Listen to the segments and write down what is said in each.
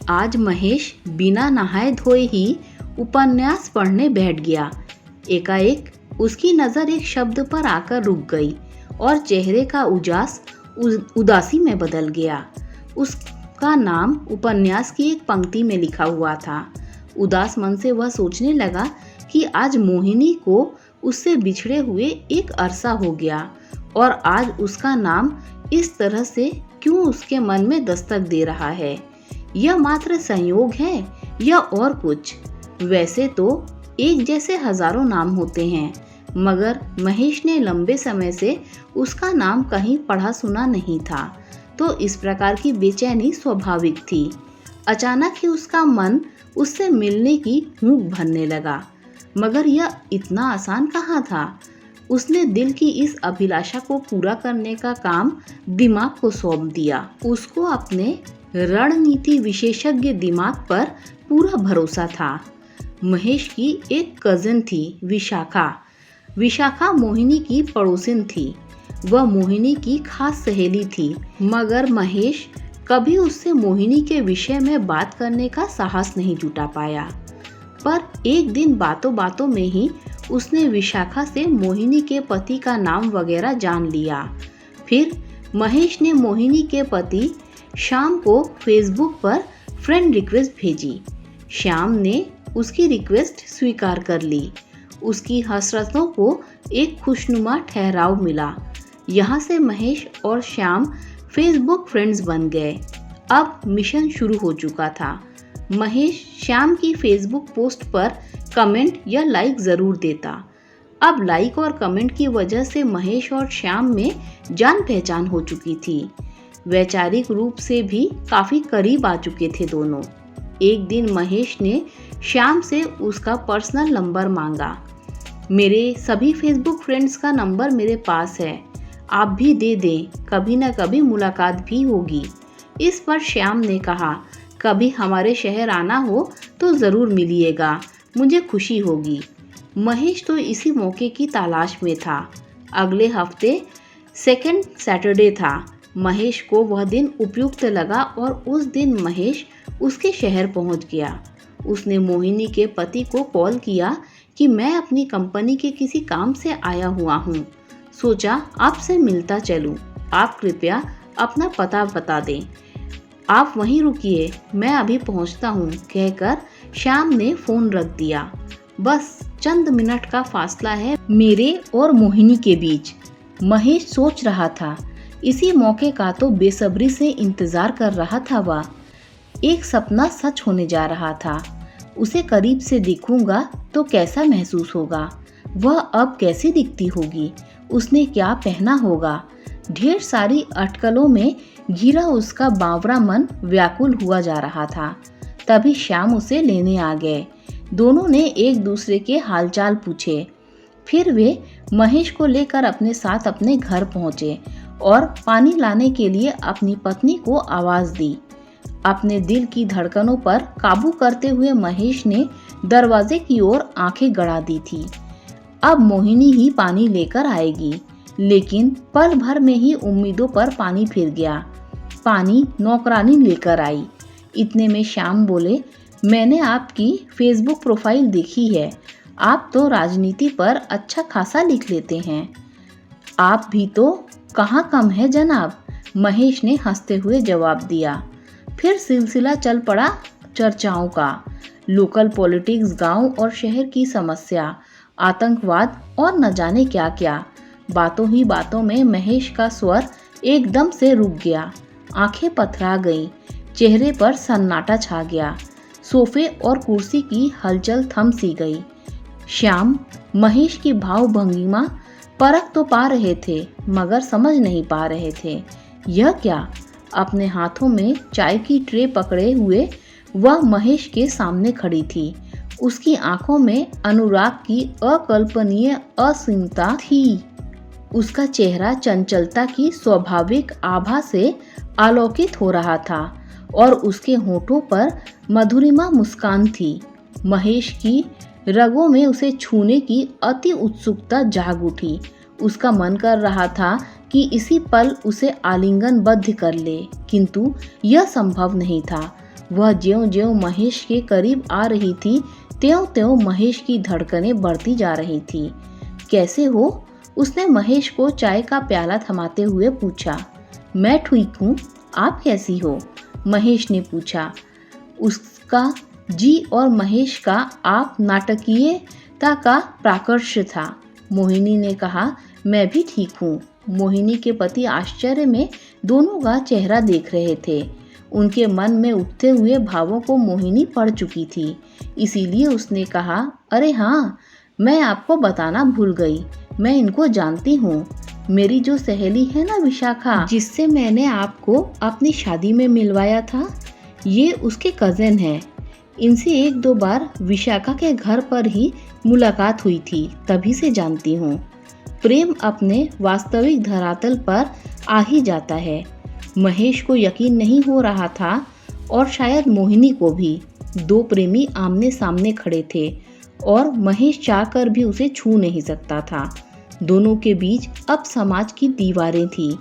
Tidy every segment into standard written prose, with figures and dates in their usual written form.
आज महेश बिना नहाए धोए ही उपन्यास पढ़ने बैठ गया। एकाएक उसकी नजर एक शब्द पर आकर रुक गई और चेहरे का उजास उदासी में बदल गया। उसका नाम उपन्यास की एक पंक्ति में लिखा हुआ था। उदास मन से वह सोचने लगा कि आज मोहिनी को उससे बिछड़े हुए एक अरसा हो गया और आज उसका नाम इस तरह से क्यों उसके मन में दस्तक दे रहा है। यह मात्र संयोग है या और कुछ? वैसे तो एक जैसे हजारों नाम होते हैं, मगर महेश ने लंबे समय से उसका नाम कहीं पढ़ा सुना नहीं था, तो इस प्रकार की बेचैनी स्वाभाविक थी। अचानक ही उसका मन उससे मिलने की हूक भरने लगा, मगर यह इतना आसान कहाँ था। उसने दिल की इस अभिलाषा को पूरा करने का काम दिमाग को सौंप दिया। उसको अपने रणनीति विशेषज्ञ दिमाग पर पूरा भरोसा था। महेश की एक कजिन थी, विशाखा मोहिनी की पड़ोसिन थी। वह मोहिनी की खास सहेली थी, मगर महेश कभी उससे मोहिनी के विषय में बात करने का साहस नहीं जुटा पाया। पर एक दिन बातों बातों में ही उसने विशाखा से मोहिनी के पति का नाम वगैरह जान लिया। फिर महेश ने मोहिनी के पति श्याम को फेसबुक पर फ्रेंड रिक्वेस्ट भेजी। श्याम ने उसकी रिक्वेस्ट स्वीकार कर ली। उसकी हसरतों को एक खुशनुमा ठहराव मिला। यहाँ से महेश और श्याम फेसबुक फ्रेंड्स बन गए। अब मिशन शुरू हो चुका था। महेश श्याम की फेसबुक पोस्ट पर कमेंट या लाइक जरूर देता। अब लाइक और कमेंट की वजह से महेश और श्याम में जान पहचान हो चुकी थी। वैचारिक रूप से भी काफी करीब आ चुके थे दोनों। एक दिन महेश ने श्याम से उसका पर्सनल नंबर मांगा। मेरे सभी फेसबुक फ्रेंड्स का नंबर मेरे पास है, आप भी दे दें, कभी न कभी मुलाकात भी होगी। इस पर श्याम ने कहा, कभी हमारे शहर आना हो तो ज़रूर मिलिएगा, मुझे खुशी होगी। महेश तो इसी मौके की तलाश में था। अगले हफ्ते सेकंड सैटरडे था। महेश को वह दिन उपयुक्त लगा और उस दिन महेश उसके शहर पहुंच गया। उसने मोहिनी के पति को कॉल किया कि मैं अपनी कंपनी के किसी काम से आया हुआ हूँ, सोचा आपसे मिलता चलूं। आप कृपया अपना पता बता दें। आप वहीं रुकिए, मैं अभी पहुंचता हूं, कहकर श्याम ने फोन रख दिया। बस चंद मिनट का फासला है मेरे और मोहिनी के बीच, महेश सोच रहा था। इसी मौके का तो बेसब्री से इंतजार कर रहा था वह। एक सपना सच होने जा रहा था। उसे करीब से दिखूंगा तो कैसा महसूस होगा, वह अब कैसी दिखती होगी, उसने क्या पहना होगा। ढेर सारी अटकलों में घिरा उसका बावरा मन व्याकुल हुआ जा रहा था। तभी श्याम उसे लेने आ गए। दोनों ने एक दूसरे के हालचाल पूछे। फिर वे महेश को लेकर अपने साथ अपने घर पहुंचे और पानी लाने के लिए अपनी पत्नी को आवाज दी। अपने दिल की धड़कनों पर काबू करते हुए महेश ने दरवाजे की ओर आंखें गड़ा दी थी। अब मोहिनी ही पानी लेकर आएगी, लेकिन पल भर में ही उम्मीदों पर पानी फिर गया। पानी नौकरानी लेकर आई। इतने में श्याम बोले, मैंने आपकी फेसबुक प्रोफाइल देखी है, आप तो राजनीति पर अच्छा खासा लिख लेते हैं। आप भी तो कहाँ कम है जनाब, महेश ने हंसते हुए जवाब दिया। फिर सिलसिला चल पड़ा चर्चाओं का। लोकल पॉलिटिक्स, गांव और शहर की समस्या, आतंकवाद और न जाने क्या क्या। बातों ही बातों में महेश का स्वर एकदम से रुक गया। आंखें पथरा गईं, चेहरे पर सन्नाटा छा गया। सोफे और कुर्सी की हलचल थम सी गई। श्याम महेश की भाव भंगिमा परख तो पा रहे थे, मगर समझ नहीं पा रहे थे यह क्या। अपने हाथों में चाय की ट्रे पकड़े हुए वह महेश के सामने खड़ी थी। उसकी आंखों में अनुराग की अकल्पनीय असीमता थी। उसका चेहरा चंचलता की स्वाभाविक आभा से आलोकित हो रहा था और उसके होठों पर मधुरिमा मुस्कान थी। महेश की रगों में उसे छूने की अति उत्सुकता जाग उठी। उसका मन कर रहा था कि इसी पल उसे आलिंगनबद्ध कर ले, किंतु यह संभव नहीं था। वह ज्यों-ज्यों महेश के करीब आ रही थी, त्यों-त्यों महेश की धड़कनें बढ़ती जा रही थी। कैसे हो? उसने महेश को चाय का प्याला थमाते हुए पूछा। मैं ठीक हूँ, आप कैसी हो? महेश ने पूछा। उसका जी और महेश का आप नाटकीयता का प्राकर्ष था। मोहिनी ने कहा, मैं भी ठीक हूँ। मोहिनी के पति आश्चर्य में दोनों का चेहरा देख रहे थे। उनके मन में उठते हुए भावों को मोहिनी पढ़ चुकी थी। इसीलिए उसने कहा, अरे हाँ, मैं आपको बताना भूल गई, मैं इनको जानती हूँ। मेरी जो सहेली है ना विशाखा, जिससे मैंने आपको अपनी शादी में मिलवाया था, ये उसके कज़न है। इनसे एक दो बार विशाखा के घर पर ही मुलाकात हुई थी, तभी से जानती हूँ। प्रेम अपने वास्तविक धरातल पर आ ही जाता है। महेश को यकीन नहीं हो रहा था और शायद मोहिनी को भी। दो प्रेमी आमने सामने खड़े थे और महेश चाहकर भी उसे छू नहीं सकता था। दोनों के बीच अब समाज की दीवारें थी।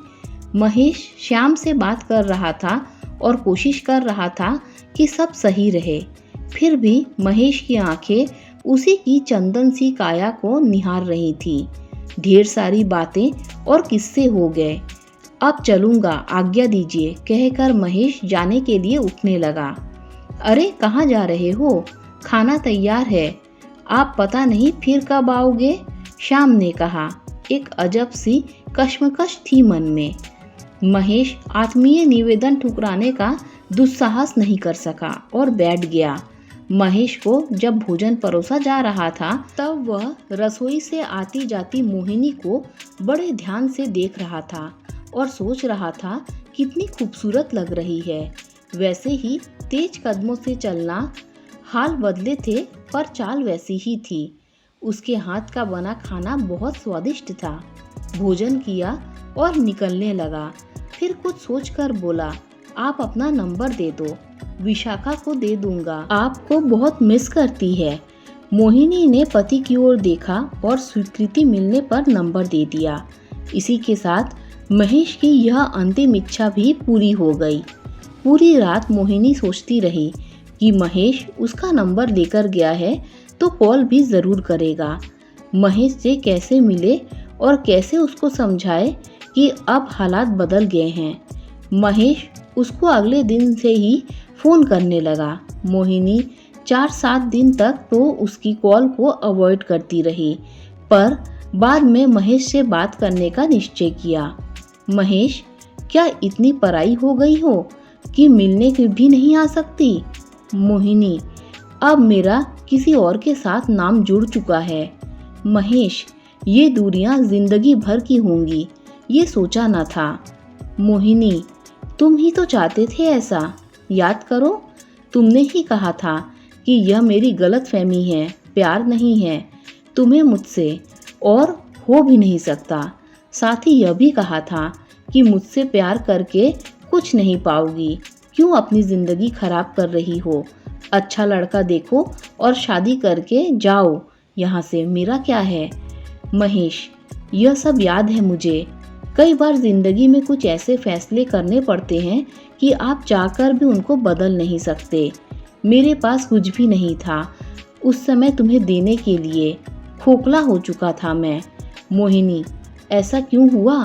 महेश श्याम से बात कर रहा था और कोशिश कर रहा था कि सब सही रहे। फिर भी महेश की आंखें उसी की चंदन सी काया को निहार रही थी। ढेर सारी बातें और किस्से हो गए। अब चलूंगा, आज्ञा दीजिए, कहकर महेश जाने के लिए उठने लगा। अरे कहाँ जा रहे हो? खाना तैयार है, आप पता नहीं फिर कब आओगे, श्याम ने कहा। एक अजब सी कश्मकश थी मन में। महेश आत्मीय निवेदन ठुकराने का दुस्साहस नहीं कर सका और बैठ गया। महेश को जब भोजन परोसा जा रहा था, तब वह रसोई से आती जाती मोहिनी को बड़े ध्यान से देख रहा था और सोच रहा था कितनी खूबसूरत लग रही है। वैसे ही तेज कदमों से चलना, हाल बदले थे पर चाल वैसी ही थी। उसके हाथ का बना खाना बहुत स्वादिष्ट था। भोजन किया और निकलने लगा। फिर कुछ सोचकर बोला, आप अपना नंबर दे दो, विशाखा को दे दूंगा, आपको बहुत मिस करती है। मोहिनी ने पति की ओर देखा और स्वीकृति मिलने पर नंबर दे दिया। इसी के साथ महेश की यह अंतिम इच्छा भी पूरी हो गई। पूरी रात मोहिनी सोचती रही कि महेश उसका नंबर लेकर गया है तो कॉल भी ज़रूर करेगा। महेश से कैसे मिले और कैसे उसको समझाए कि अब हालात बदल गए हैं। महेश उसको अगले दिन से ही फ़ोन करने लगा। मोहिनी 4-7 दिन तक तो उसकी कॉल को अवॉइड करती रही, पर बाद में महेश से बात करने का निश्चय किया। महेश, क्या इतनी पराई हो गई हो कि मिलने की भी नहीं आ सकती? मोहिनी, अब मेरा किसी और के साथ नाम जुड़ चुका है। महेश, ये दूरियां जिंदगी भर की होंगी, ये सोचा न था। मोहिनी, तुम ही तो चाहते थे ऐसा, याद करो, तुमने ही कहा था कि यह मेरी गलतफहमी है, प्यार नहीं है तुम्हें मुझसे और हो भी नहीं सकता। साथ ही यह भी कहा था कि मुझसे प्यार करके कुछ नहीं पाओगी, क्यों अपनी ज़िंदगी खराब कर रही हो। अच्छा लड़का देखो और शादी करके जाओ यहाँ से, मेरा क्या है। महेश, यह सब याद है मुझे। कई बार ज़िंदगी में कुछ ऐसे फैसले करने पड़ते हैं कि आप चाहकर भी उनको बदल नहीं सकते। मेरे पास कुछ भी नहीं था उस समय तुम्हें देने के लिए, खोखला हो चुका था मैं। मोहिनी, ऐसा क्यों हुआ?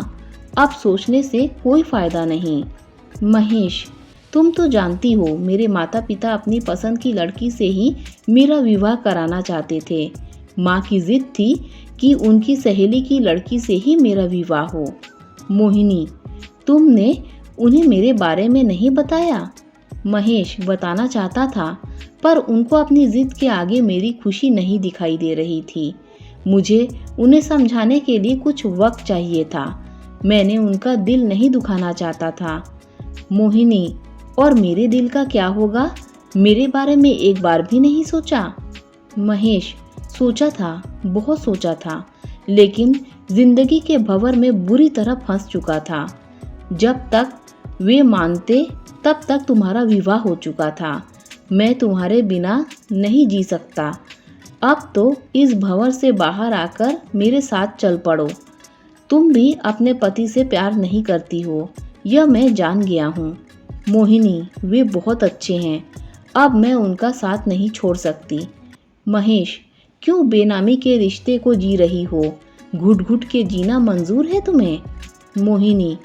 अब सोचने से कोई फ़ायदा नहीं। महेश, तुम तो जानती हो मेरे माता पिता अपनी पसंद की लड़की से ही मेरा विवाह कराना चाहते थे। माँ की जिद थी कि उनकी सहेली की लड़की से ही मेरा विवाह हो। मोहिनी, तुमने उन्हें मेरे बारे में नहीं बताया? महेश, बताना चाहता था पर उनको अपनी जिद के आगे मेरी खुशी नहीं दिखाई दे रही थी। मुझे उन्हें समझाने के लिए कुछ वक्त चाहिए था। मैंने उनका दिल नहीं दुखाना चाहता था। मोहिनी, और मेरे दिल का क्या होगा? मेरे बारे में एक बार भी नहीं सोचा? महेश, सोचा था, बहुत सोचा था, लेकिन जिंदगी के भंवर में बुरी तरह फंस चुका था। जब तक वे मानते तब तक तुम्हारा विवाह हो चुका था। मैं तुम्हारे बिना नहीं जी सकता। अब तो इस भंवर से बाहर आकर मेरे साथ चल पड़ो। तुम भी अपने पति से प्यार नहीं करती हो, यह मैं जान गया हूँ। मोहिनी, वे बहुत अच्छे हैं, अब मैं उनका साथ नहीं छोड़ सकती। महेश, क्यों बेनामी के रिश्ते को जी रही हो? घुट घुट के जीना मंजूर है तुम्हें? मोहिनी,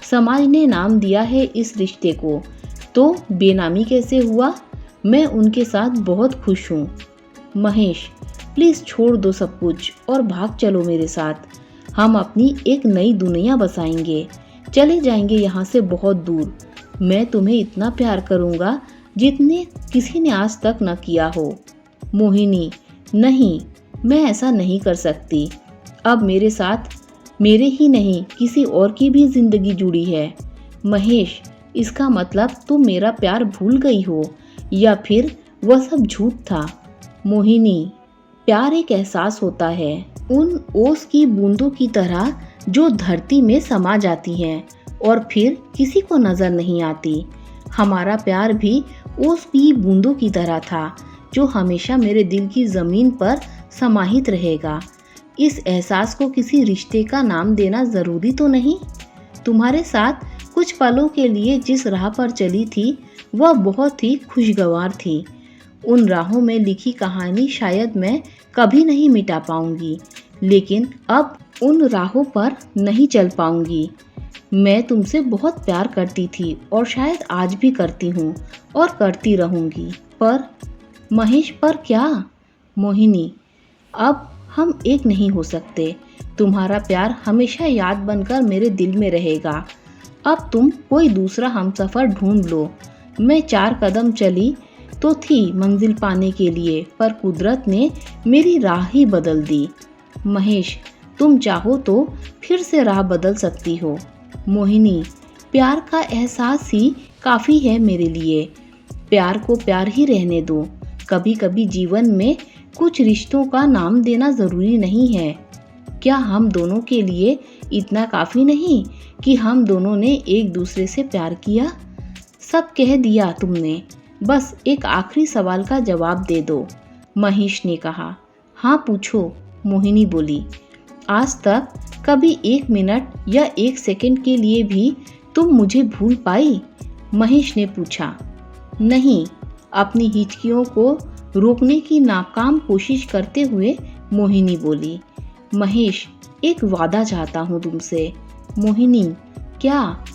समाज ने नाम दिया है इस रिश्ते को, तो बेनामी कैसे हुआ? मैं उनके साथ बहुत खुश हूँ। महेश, प्लीज छोड़ दो सब कुछ और भाग चलो मेरे साथ। हम अपनी एक नई दुनिया बसाएंगे, चले जाएंगे यहाँ से बहुत दूर। मैं तुम्हें इतना प्यार करूँगा जितने किसी ने आज तक न किया हो। मोहिनी, नहीं, मैं ऐसा नहीं कर सकती। अब मेरे साथ मेरे ही नहीं किसी और की भी जिंदगी जुड़ी है। महेश, इसका मतलब तुम मेरा प्यार भूल गई हो या फिर वह सब झूठ था? मोहिनी, प्यार एक एहसास होता है, उन ओस की बूंदों की तरह जो धरती में समा जाती हैं और फिर किसी को नजर नहीं आती। हमारा प्यार भी ओस की बूंदों की तरह था जो हमेशा मेरे दिल की जमीन पर समाहित रहेगा। इस एहसास को किसी रिश्ते का नाम देना जरूरी तो नहीं। तुम्हारे साथ कुछ पलों के लिए जिस राह पर चली थी वह बहुत ही खुशगवार थी। उन राहों में लिखी कहानी शायद मैं कभी नहीं मिटा पाऊंगी, लेकिन अब उन राहों पर नहीं चल पाऊंगी। मैं तुमसे बहुत प्यार करती थी और शायद आज भी करती हूँ और करती रहूंगी। पर महेश, पर क्या? मोहिनी, अब हम एक नहीं हो सकते। तुम्हारा प्यार हमेशा याद बनकर मेरे दिल में रहेगा। अब तुम कोई दूसरा हमसफर ढूंढ लो। मैं 4 कदम चली तो थी मंजिल पाने के लिए, पर कुदरत ने मेरी राह ही बदल दी। महेश, तुम चाहो तो फिर से राह बदल सकती हो। मोहिनी, प्यार का एहसास ही काफ़ी है मेरे लिए। प्यार को प्यार ही रहने दो। कभी कभी जीवन में कुछ रिश्तों का नाम देना ज़रूरी नहीं है। क्या हम दोनों के लिए इतना काफ़ी नहीं कि हम दोनों ने एक दूसरे से प्यार किया? सब कह दिया तुमने, बस एक आखिरी सवाल का जवाब दे दो। महेश ने कहा। हाँ पूछो, मोहिनी बोली। आज तक कभी 1 मिनट या 1 सेकंड के लिए भी तुम मुझे भूल पाई? महेश ने पूछा। नहीं, अपनी हिचकियों को रोकने की नाकाम कोशिश करते हुए मोहिनी बोली। महेश, एक वादा चाहता हूँ तुमसे। मोहिनी, क्या?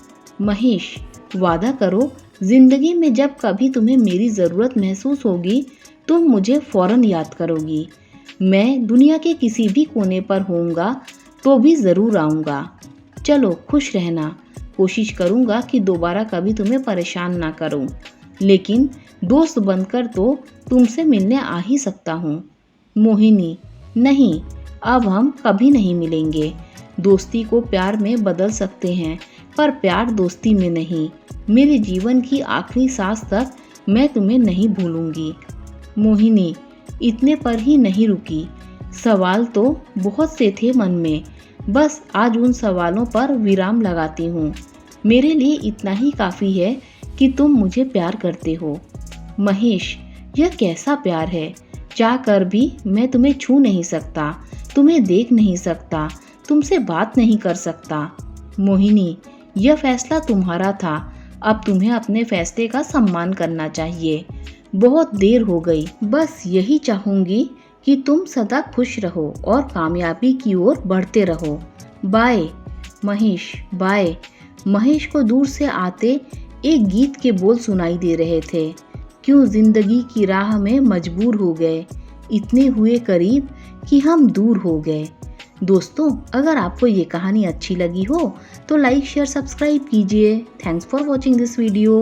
महेश, वादा करो, जिंदगी में जब कभी तुम्हें मेरी ज़रूरत महसूस होगी तुम मुझे फौरन याद करोगी। मैं दुनिया के किसी भी कोने पर होऊंगा तो भी ज़रूर आऊँगा। चलो, खुश रहना। कोशिश करूँगा कि दोबारा कभी तुम्हें परेशान ना करूँ, लेकिन दोस्त बनकर तो तुमसे मिलने आ ही सकता हूँ। मोहिनी, नहीं, अब हम कभी नहीं मिलेंगे। दोस्ती को प्यार में बदल सकते हैं, पर प्यार दोस्ती में नहीं। मेरे जीवन की आखिरी सांस तक मैं तुम्हें नहीं भूलूंगी। मोहिनी इतने पर ही नहीं रुकी। सवाल तो बहुत से थे मन में, बस आज उन सवालों पर विराम लगाती हूँ। मेरे लिए इतना ही काफ़ी है कि तुम मुझे प्यार करते हो। महेश, यह कैसा प्यार है? चाह कर भी मैं तुम्हें छू नहीं सकता, तुम्हें देख नहीं सकता, तुमसे बात नहीं कर सकता। मोहिनी, यह फैसला तुम्हारा था, अब तुम्हें अपने फैसले का सम्मान करना चाहिए। बहुत देर हो गई, बस यही चाहूँगी कि तुम सदा खुश रहो और कामयाबी की ओर बढ़ते रहो। बाय। महेश, बाय। महेश को दूर से आते एक गीत के बोल सुनाई दे रहे थे। क्यों जिंदगी की राह में मजबूर हो गए, इतने हुए करीब कि हम दूर हो गए। दोस्तों, अगर आपको ये कहानी अच्छी लगी हो तो लाइक शेयर सब्सक्राइब कीजिए। Thanks for watching this video.